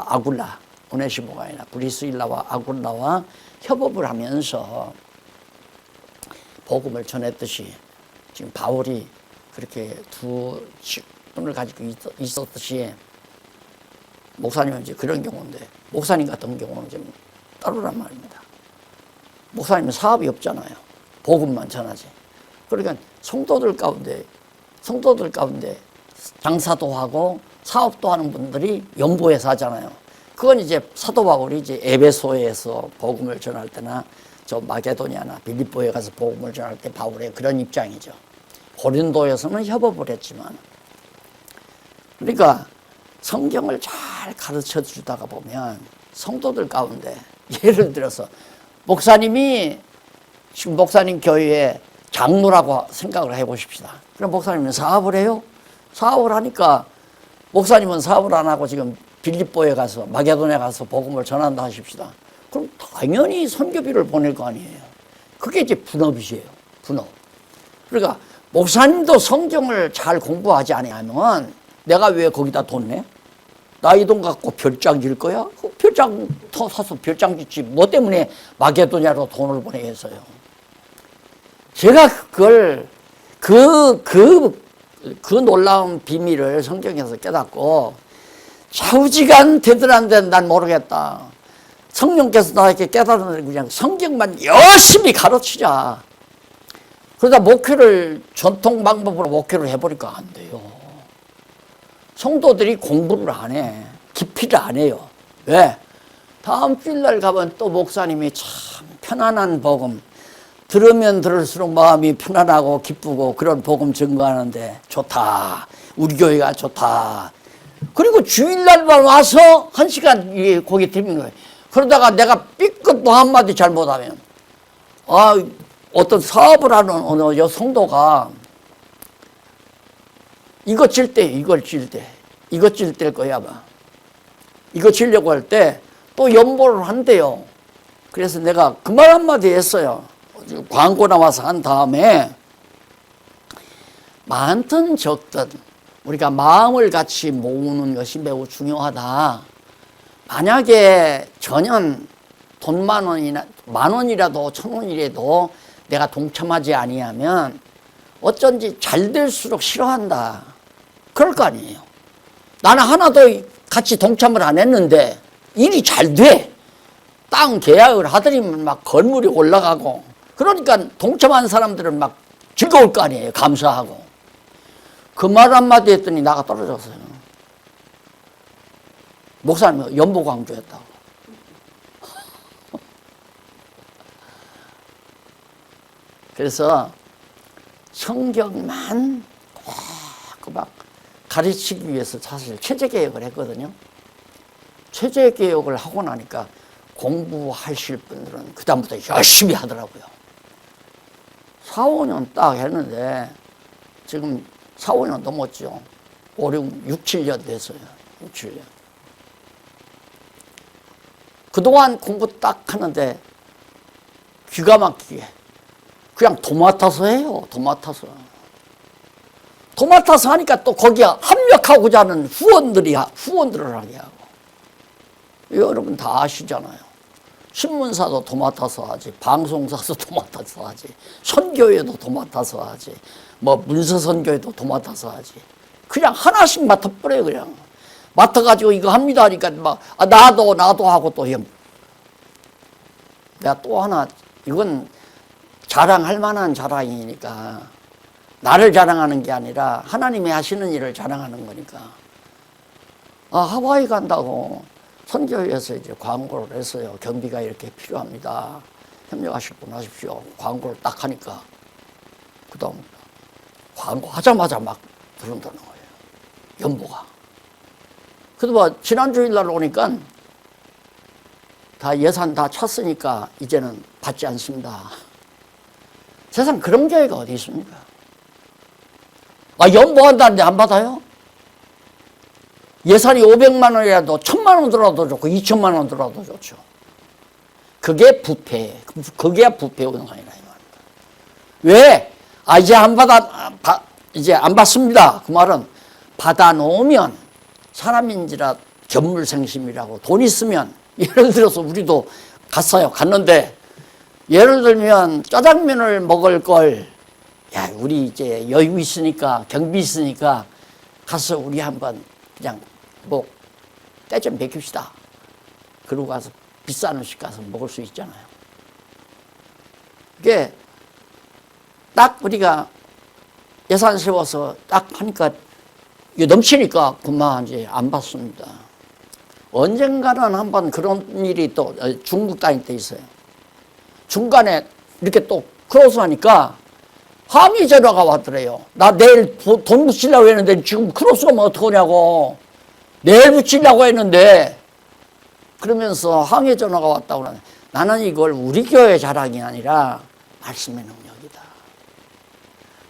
아굴라, 오네시모가 아니라 브리스길라와 아굴라와 협업을 하면서 복음을 전했듯이 지금 바울이 그렇게 두 직분을 가지고 있었듯이 목사님은 이제 그런 경우인데, 목사님 같은 경우는 좀 따로란 말입니다. 목사님은 사업이 없잖아요. 복음만 전하지. 그러니까 성도들 가운데 장사도 하고 사업도 하는 분들이 연보에서 하잖아요. 그건 이제 사도 바울이 이제 에베소에서 복음을 전할 때나 저 마게도니아나 빌립보에 가서 복음을 전할 때 바울의 그런 입장이죠. 고린도에서는 협업을 했지만, 그러니까 성경을 잘 가르쳐 주다가 보면 성도들 가운데, 예를 들어서 목사님이 지금 목사님 교회에 장로라고 생각을 해보십시다. 그럼 목사님은 사업을 해요? 사업을 하니까 목사님은 사업을 안 하고 지금 빌립보에 가서 마게도냐에 가서 복음을 전한다 하십시다. 그럼 당연히 선교비를 보낼 거 아니에요. 그게 이제 분업이에요. 분업. 그러니까 목사님도 성경을 잘 공부하지 않으면 내가 왜 거기다 돈 내? 나 이 돈 갖고 별장 질 거야? 그 별장 더 사서 별장 짓지. 뭐 때문에 마게도냐로 돈을 보내야 해서요. 제가 그걸 그 놀라운 비밀을 성경에서 깨닫고 좌우지간 되든 안 되든 난 모르겠다. 성령께서 나에게 깨달으면 그냥 성경만 열심히 가르치자. 그러다 목회를 전통 방법으로 목회를 해버리니까 안 돼요. 성도들이 공부를 안 해. 깊이를 안 해요. 왜? 다음 주일날 가면 또 목사님이 참 편안한 복음, 들으면 들을수록 마음이 편안하고 기쁘고 그런 복음 증거하는데 좋다. 우리 교회가 좋다. 그리고 주일날만 와서 1시간 거기 들는 거예요. 그러다가 내가 삐끗 뭐 한마디 잘못하면, 어떤 사업을 하는 어느 성도가 이거 질 때, 이거 질 때일 거야, 아마. 이거 지려고 할 때 또 연보를 한대요. 그래서 내가 그 말 한마디 했어요. 광고 나와서 한 다음에 많든 적든 우리가 마음을 같이 모으는 것이 매우 중요하다. 만약에 전혀 돈 10,000원이라도 1,000원이라도 내가 동참하지 아니하면 어쩐지 잘 될수록 싫어한다. 그럴 거 아니에요. 나는 하나도 같이 동참을 안 했는데 일이 잘 돼. 땅 계약을 하더니만 막 건물이 올라가고, 그러니까 동참한 사람들은 막 즐거울 거 아니에요. 감사하고. 그 말 한마디 했더니 나가 떨어졌어요. 목사님이 연보 강조했다고. 그래서 성경만 막 가르치기 위해서 사실 체제개혁을 했거든요. 체제개혁을 하고 나니까 공부하실 분들은 그다음부터 열심히 하더라고요. 4, 5년 딱 했는데 지금 4, 5년 넘었죠. 5, 6, 7년 됐어요. 6, 7년. 그동안 공부 딱 하는데 기가 막히게 그냥 도맡아서 해요. 도맡아서 하니까 또 거기에 합력하고자 하는 후원들을 하게 하고. 여러분 다 아시잖아요. 신문사도 도맡아서 하지, 방송사도 도맡아서 하지, 선교회도 도맡아서 하지, 뭐 문서선교회도 도맡아서 하지. 그냥 하나씩 맡아버려요. 그냥 맡아가지고 이거 합니다 하니까 막 나도 하고 또 내가 또 하나, 이건 자랑할 만한 자랑이니까 나를 자랑하는 게 아니라 하나님이 하시는 일을 자랑하는 거니까. 하와이 간다고 선교회에서 이제 광고를 했어요. 경비가 이렇게 필요합니다. 협력하실 분 하십시오. 광고를 딱 하니까 그다음 광고 하자마자 막 들어온다는 거예요. 연보가. 그래도 뭐 지난 주일날 오니까 다 예산 다 찼으니까 이제는 받지 않습니다. 세상 그런 교회가 어디 있습니까? 연보한다는데 안 받아요? 예산이 500만 원이라도 1,000만 원 들어도 좋고 2,000만 원 들어도 좋죠. 그게 부패. 그게 부패 운동이라 이 말입니다. 왜? 이제 안 받습니다. 그 말은 받아 놓으면 사람인지라 견물생심이라고 돈 있으면, 예를 들어서 우리도 갔는데 예를 들면 짜장면을 먹을 걸, 야, 우리 이제 여유 있으니까, 경비 있으니까 가서 우리 한번 그냥 뭐 때 좀 베깁시다. 그러고 가서 비싼 음식 가서 먹을 수 있잖아요. 이게 딱 우리가 예산 세워서 딱 하니까 이게 넘치니까 그만 이제 안 받습니다. 언젠가는 한번 그런 일이 또 중국 다닐 때 있어요. 중간에 이렇게 또 크로스하니까 항의 전화가 왔더래요. 나 내일 돈 붙이려고 했는데 지금 크로스 가면 어떡하냐고. 내일 붙이려고 했는데 그러면서 항의 전화가 왔다고 그러네. 나는 이걸 우리 교회 자랑이 아니라 말씀의 능력이다.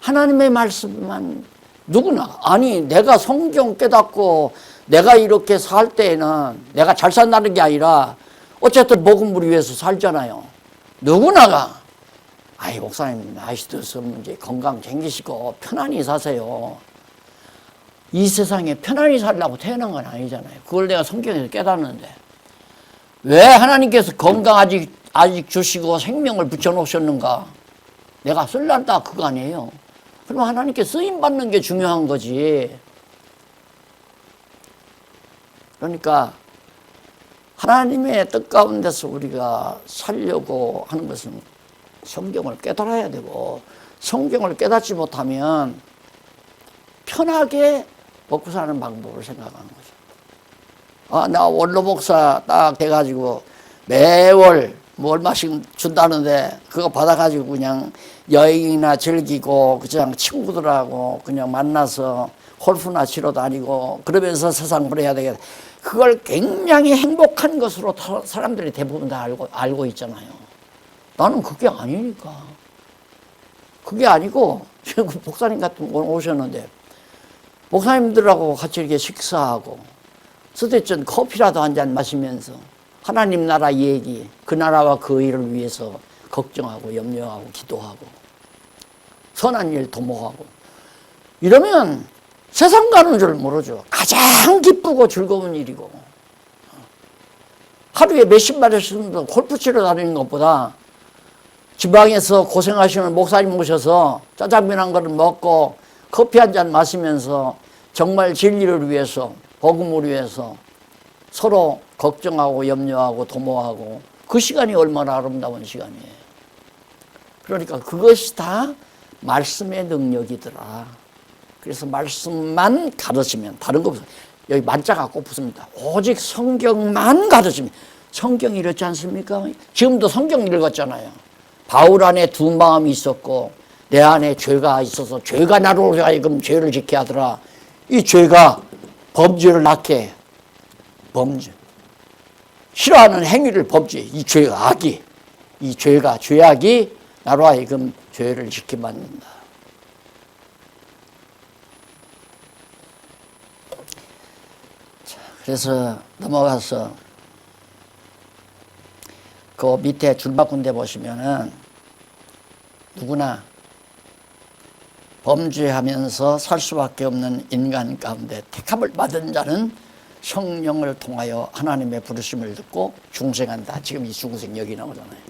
하나님의 말씀만 누구나 아니 내가 성경 깨닫고 내가 이렇게 살 때에는 내가 잘 산다는 게 아니라 어쨌든 복음을 위해서 살잖아요. 누구나가 아이 목사님 나이 드시면 이제 건강 챙기시고 편안히 사세요. 이 세상에 편안히 살려고 태어난 건 아니잖아요. 그걸 내가 성경에서 깨닫는데 왜 하나님께서 건강 아직 주시고 생명을 붙여놓으셨는가? 내가 쓸란다 그거 아니에요. 그럼 하나님께 쓰임받는 게 중요한 거지. 그러니까 하나님의 뜻 가운데서 우리가 살려고 하는 것은 성경을 깨달아야 되고 성경을 깨닫지 못하면 편하게 먹고 사는 방법을 생각하는 거죠. 나 원로 목사 딱 돼가지고 매월 뭐 얼마씩 준다는데 그거 받아가지고 그냥 여행이나 즐기고 그냥 친구들하고 그냥 만나서 골프나 치러 다니고 그러면서 세상 보내야 되겠다. 그걸 굉장히 행복한 것으로 사람들이 대부분 다 알고 있잖아요. 나는 그게 아니니까. 그게 아니고 지금 목사님 같은 분 오셨는데 목사님들하고 같이 이렇게 식사하고 스테이션 커피라도 한 잔 마시면서 하나님 나라 얘기, 그 나라와 그 일을 위해서 걱정하고 염려하고 기도하고 선한 일 도모하고 이러면 세상 가는 줄 모르죠. 가장 기쁘고 즐거운 일이고 하루에 몇십 마리씩 골프 치러 다니는 것보다 지방에서 고생하시는 목사님 모셔서 짜장면 한 그릇 먹고 커피 한 잔 마시면서 정말 진리를 위해서 복음을 위해서 서로 걱정하고 염려하고 도모하고 그 시간이 얼마나 아름다운 시간이에요. 그러니까 그것이 다 말씀의 능력이더라. 그래서 말씀만 가르치면 다른 거 없어요. 여기 만자가 꼭 붙습니다. 오직 성경만 가르치면 성경이 이렇지 않습니까? 지금도 성경 읽었잖아요. 바울 안에 두 마음이 있었고 내 안에 죄가 있어서 죄가 나로 하여금 죄를 짓게 하더라. 이 죄가 범죄를 낳게 해. 범죄. 싫어하는 행위를 범죄. 이 죄가 악이. 이 죄가 죄악이 나로 하여금 죄를 짓게 만든다. 자, 그래서 넘어가서 그 밑에 줄바꾼 데 보시면은 누구나 범죄하면서 살 수밖에 없는 인간 가운데 택함을 받은 자는 성령을 통하여 하나님의 부르심을 듣고 중생한다. 지금 이 중생 여기 나오잖아요.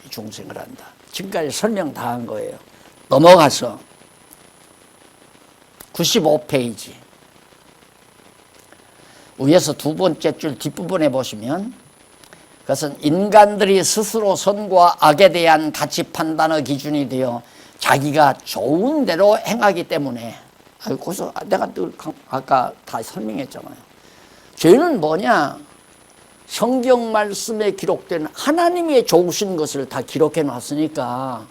이 중생을 한다. 지금까지 설명 다 한 거예요. 넘어가서 95페이지 위에서 두 번째 줄 뒷부분에 보시면 그것은 인간들이 스스로 선과 악에 대한 가치 판단의 기준이 되어 자기가 좋은 대로 행하기 때문에 거기서 내가 늘 아까 다 설명했잖아요. 죄는 뭐냐? 성경 말씀에 기록된 하나님의 좋으신 것을 다 기록해 놨으니까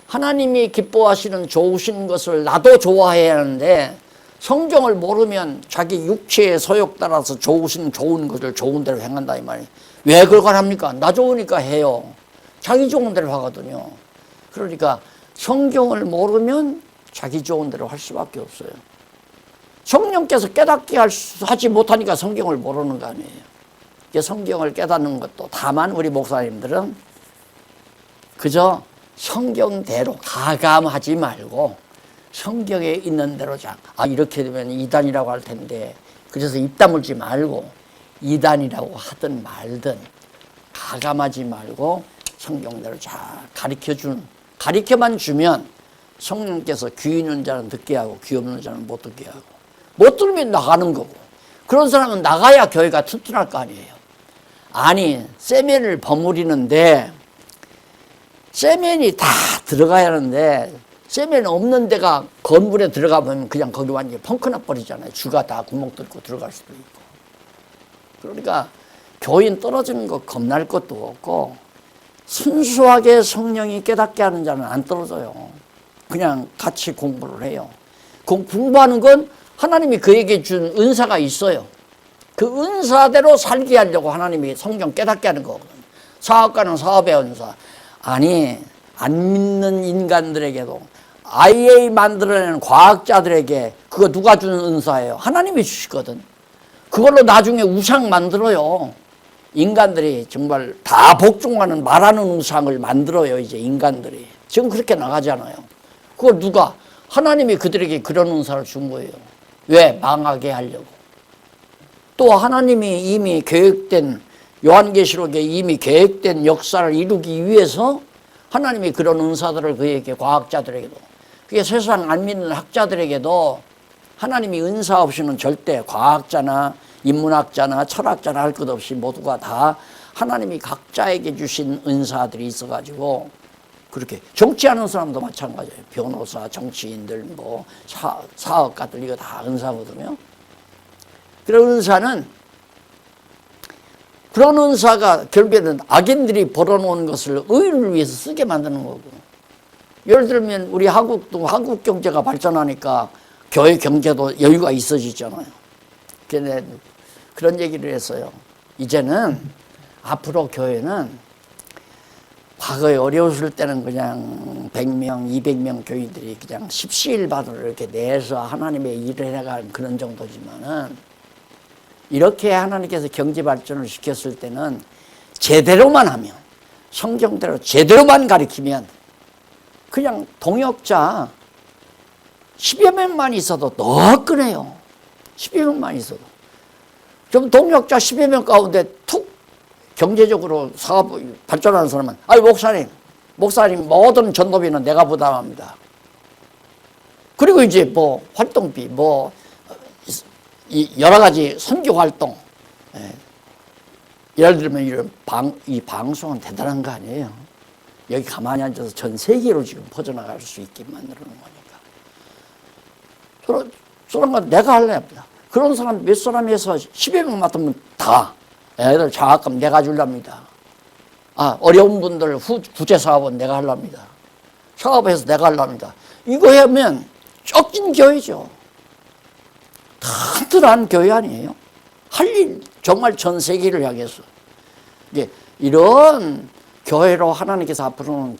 하나님이 기뻐하시는 좋으신 것을 나도 좋아해야 하는데 성경을 모르면 자기 육체의 소욕 따라서 좋은 것을 좋은 대로 행한다 이 말이에요. 왜 그걸 합니까? 나 좋으니까 해요. 자기 좋은 대로 하거든요. 그러니까 성경을 모르면 자기 좋은 대로 할 수밖에 없어요. 성령께서 깨닫게 하지 못하니까 성경을 모르는 거 아니에요. 성경을 깨닫는 것도 다만 우리 목사님들은 그저 성경대로 가감하지 말고 성경에 있는 대로 이렇게 되면 이단이라고 할 텐데 그래서 입 다물지 말고 이단이라고 하든 말든 가감하지 말고 성경대로 잘 가르쳐만 주면 성령께서 귀 있는 자는 듣게 하고 귀 없는 자는 못 듣게 하고 못 들으면 나가는 거고 그런 사람은 나가야 교회가 튼튼할 거 아니에요. 아니, 세면을 버무리는데 세면이 다 들어가야 하는데 세면 없는 데가 건물에 들어가 보면 그냥 거기 완전히 펑크나 버리잖아요. 쥐가 다 구멍 뚫고 들어갈 수도 있고. 그러니까 교인 떨어지는 거 겁날 것도 없고 순수하게 성령이 깨닫게 하는 자는 안 떨어져요. 그냥 같이 공부를 해요. 공부하는 건 하나님이 그에게 준 은사가 있어요. 그 은사대로 살게 하려고 하나님이 성경 깨닫게 하는 거거든요. 사업가는 사업의 은사. 아니, 안 믿는 인간들에게도 IA 만들어내는 과학자들에게 그거 누가 준 은사예요? 하나님이 주시거든. 그걸로 나중에 우상 만들어요. 인간들이 정말 다 복종하는 말하는 우상을 만들어요. 이제 인간들이. 지금 그렇게 나가잖아요. 그걸 누가? 하나님이 그들에게 그런 은사를 준 거예요. 왜? 망하게 하려고. 또 하나님이 이미 계획된, 요한계시록에 이미 계획된 역사를 이루기 위해서 하나님이 그런 은사들을 그에게, 과학자들에게도, 그게 세상 안 믿는 학자들에게도 하나님이 은사 없이는 절대, 과학자나 인문학자나 철학자나 할 것 없이 모두가 다 하나님이 각자에게 주신 은사들이 있어가지고, 그렇게 정치하는 사람도 마찬가지예요. 변호사, 정치인들, 뭐 사업가들, 이거 다 은사거든요. 그런 은사는, 그런 은사가 결국에는 악인들이 벌어놓은 것을 의를 위해서 쓰게 만드는 거고. 예를 들면 우리 한국도, 한국 경제가 발전하니까 교회 경제도 여유가 있어지잖아요. 그런 얘기를 했어요. 이제는 앞으로 교회는 과거에 어려웠을 때는 그냥 100명, 200명 교인들이 그냥 십시일반으로 이렇게 내서 하나님의 일을 해나가는 그런 정도지만은, 이렇게 하나님께서 경제 발전을 시켰을 때는 제대로만 하면, 성경대로 제대로만 가르치면 그냥 동역자 10여 명만 있어도 너끈해요. 10여 명만 있어도. 좀 동역자 10여 명 가운데 툭 경제적으로 사업 발전하는 사람은, 아이 목사님 모든 전도비는 내가 부담합니다. 그리고 이제 뭐 활동비, 뭐 여러 가지 선교 활동, 예를 들면 이런 이 방송은 대단한 거 아니에요. 여기 가만히 앉아서 전 세계로 지금 퍼져나갈 수 있게 만드는 거니까. 그런 건 내가 할래 합니다. 그런 사람 몇 사람이 해서 10여 명 맡으면 다 애들 장학금 내가 줄랍니다. 어려운 분들 구제 사업은 내가 하랍니다. 사업해서 내가 하랍니다. 이거 하면 쩍진 교회죠. 튼튼한 교회 아니에요? 할 일 정말 전 세계를 향해서. 이런 교회로 하나님께서 앞으로는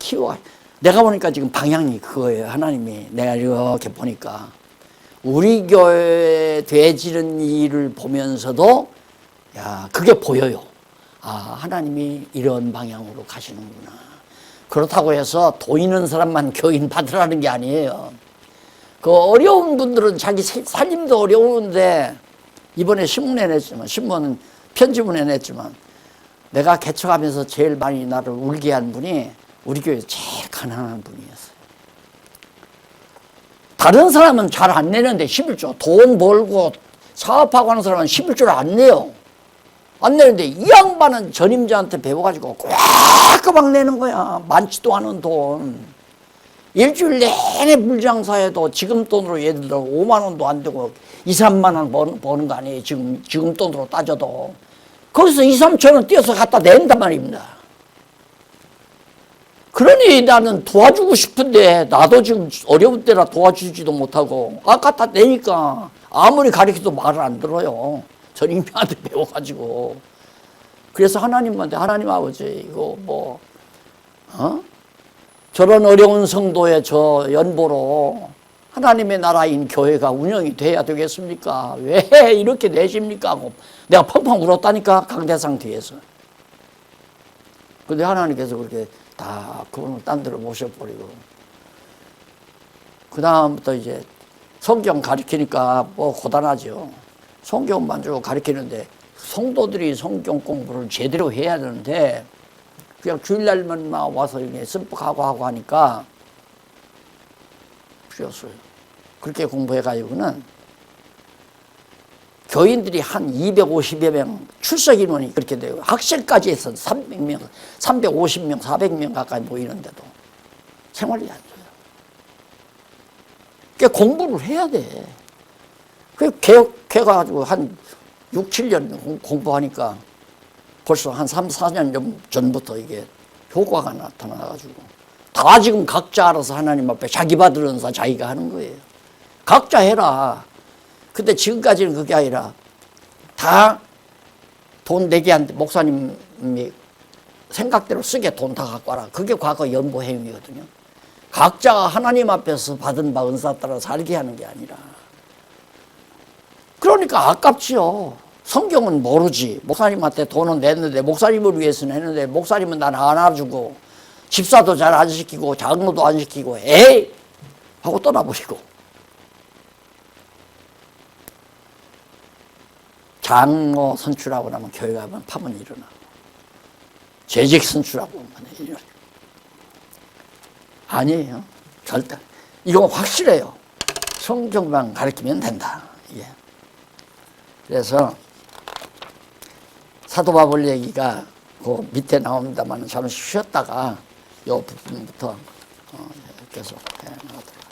내가 보니까 지금 방향이 그거예요. 하나님이 내가 이렇게 보니까 우리 교회 되지는 일을 보면서도 그게 보여요. 하나님이 이런 방향으로 가시는구나. 그렇다고 해서 돈 있는 사람만 교인 받으라는 게 아니에요. 그 어려운 분들은 자기 살림도 어려운데, 이번에 신문에 냈지만, 편지문에 냈지만, 내가 개척하면서 제일 많이 나를 울게 한 분이 우리 교회 제일 가난한 분이었어요. 다른 사람은 잘 안 내는데 11조, 돈 벌고 사업하고 하는 사람은 11조를 안 내요. 안 내는데 이 양반은 전임자한테 배워가지고 꽉꽉 내는 거야. 많지도 않은 돈. 일주일 내내 물장사해도 지금 돈으로 예를 들어 5만 원도 안 되고 2, 3만 원 버는 거 아니에요. 지금 돈으로 따져도. 거기서 2, 3천 원 떼어서 갖다 낸단 말입니다. 그러니 나는 도와주고 싶은데 나도 지금 어려운 때라 도와주지도 못하고 갖다 내니까 아무리 가르쳐도 말을 안 들어요. 전임자한테 배워가지고. 그래서 하나님한테, 하나님 아버지 이거 뭐 저런 어려운 성도의 저 연보로 하나님의 나라인 교회가 운영이 돼야 되겠습니까? 왜 이렇게 내십니까? 하고 내가 펑펑 울었다니까, 강대상 뒤에서. 근데 하나님께서 그렇게 다 그분을 딴 데로 모셔버리고, 그 다음부터 이제 성경 가르치니까 뭐 고단하죠. 성경만 쭉 가르치는데 성도들이 성경 공부를 제대로 해야 되는데 그냥 주일날만 와서 이렇게 습득하고 하니까 쉬었어요. 그렇게 공부해가지고는 교인들이 한 250여 명, 출석 인원이 그렇게 돼요. 학생까지 해서 300명, 350명, 400명 가까이 모이는데도 생활이 안 돼요. 그러니까 공부를 해야 돼. 그 개혁해가지고 한 6, 7년 공부하니까 벌써 한 3, 4년 전부터 이게 효과가 나타나가지고 다 지금 각자 알아서 하나님 앞에 자기 받을 은사 자기가 하는 거예요. 각자 해라. 근데 지금까지는 그게 아니라 다 돈 내게 한 목사님이 생각대로 쓰게 돈 다 갖고 와라. 그게 과거 연보 행위거든요. 각자가 하나님 앞에서 받은 바 은사 따라 살게 하는 게 아니라. 그러니까 아깝지요. 성경은 모르지. 목사님한테 돈은 냈는데 목사님을 위해서는 했는데 목사님은 난 안 알아주고 집사도 잘 안 시키고 장로도 안 시키고 에이 하고 떠나버리고. 장로 선출하고 나면 교회 가면 파문이 일어나고 재직 선출하고 일어나고. 아니에요. 절대. 이건 확실해요. 성경만 가르치면 된다. 예. 그래서 사도 바울 얘기가 그 밑에 나옵니다만 잠시 쉬었다가 이 부분부터 계속 해나가도록